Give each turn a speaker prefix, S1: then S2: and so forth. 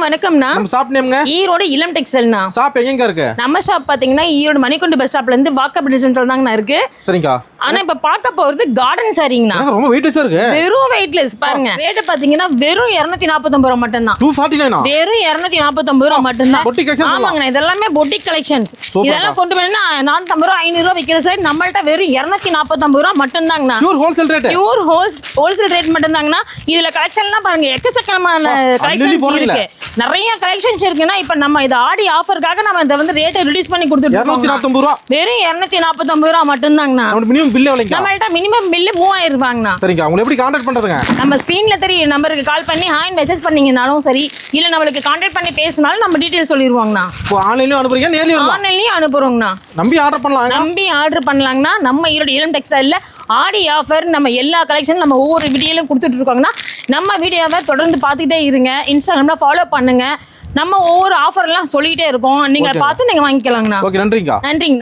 S1: வணக்கம்ண்ணா.
S2: நம்ம ஷாப் நேம்ங்க?
S1: ஈரோடு இளம் டெக்ஸ்டைல்ண்ணா.
S2: ஷாப் எங்க இருக்கு?
S1: நம்ம ஷாப் பாத்தீங்கன்னா ஈரோடு மணிக்குண்டு பஸ் ஸ்டாப்ல இருந்து வாக்கப் டிஸ்டன்ஸ்ல தாங்கண்ணா இருக்கு.
S2: சரிங்கா.
S1: ஆனா இப்ப பார்க்க போறது கார்டன் சாரிங்கண்ணா.
S2: ரொம்ப வெயிட்லெஸ்ஸா இருக்கு.
S1: வெறும் வெயிட்லெஸ் பாருங்க. ரேட் பாத்தீங்கன்னா வெறும் 249 ரூபாய் மட்டும் தான்.
S2: 249.
S1: வெறும் 249 ரூபாய் மட்டும் தான்.
S2: Boutique collection.
S1: ஆமாங்கண்ணா, இதெல்லாம் பொட்டிக் கலெக்ஷன்ஸ். இதெல்லாம் கொண்டு போனா 450 ரூபாய் 500 ரூபாய் விக்கிற சாரி நம்மள்ட்ட வெறும் 249 ரூபாய் மட்டும் தாங்கண்ணா.
S2: Pure wholesale rate.
S1: Pure wholesale rate மட்டும் தாங்கண்ணா. இதுல கலெக்ஷன்லாம் பாருங்க, எக்கச்சக்கமான கலெக்ஷன்ஸ் இருக்கு. நிறைய கலெக்ஷன்ஸ் இருக்குன்னா இப்ப நம்ம இது ஆடி ஆஃபர்க்காக நம்ம இத வந்து ரேட் ரிடியூஸ் பண்ணி கொடுத்துட்டு இருக்கோம்.
S2: 249 ரூபாய்.
S1: வெறும் 249 ரூபாய் மட்டும் தாங்கண்ணா.
S2: Minimum bill எவ்வளவுங்க?
S1: நம்மள்ட்ட மினிமம் பில் 3000 ரூபாய்ங்கண்ணா.
S2: சரிங்க. உங்களை எப்படி கான்டாக்ட் பண்றதுங்க?
S1: நம்ம ஸ்கிரீன்ல தெரிய நம்பருக்கு கால் பண்ணி ஹாய் மெசேஜ் பண்ணீங்கனாலும் சரி, இல்ல நம்மளுக்கு கான்டாக்ட் பண்ணி பேசினாலும் நம்ம டீடைல் சொல்லிடுவாங்கண்ணா.
S2: இப்போ ஆன்லைன்லயும் அனுப்புறீங்க, நேர்லயும் வரலாம்?
S1: ஆன்லைன்லயும் அனுப்புறோங்கண்ணா.
S2: நம்பி ஆர்டர் பண்ணலாம்.
S1: நம்பி ஆர்டர் பண்ணலாங்கண்ணா. நம்ம ஈரோடு இளம் டெக்ஸ்டைல்ல ஆடி ஆஃபர் நம்ம எல்லா கலெக்ஷன் நம்ம ஒவ்வொரு வீடியோலையும் கொடுத்துட்டு இருக்கோங்கண்ணா. நம்ம வீடியோவை தொடர்ந்து பார்த்துக்கிட்டே இருங்க. இன்ஸ்டாகிராம்ல ஃபாலோ பண்ணுங்க. நம்ம ஒவ்வொரு ஆஃபர்லாம் சொல்லிட்டே இருக்கோம். நீங்க பார்த்து நீங்க வாங்கிக்கலாங்கண்ணா.
S2: ஓகே, நன்றிங்க.
S1: நன்றிங்க.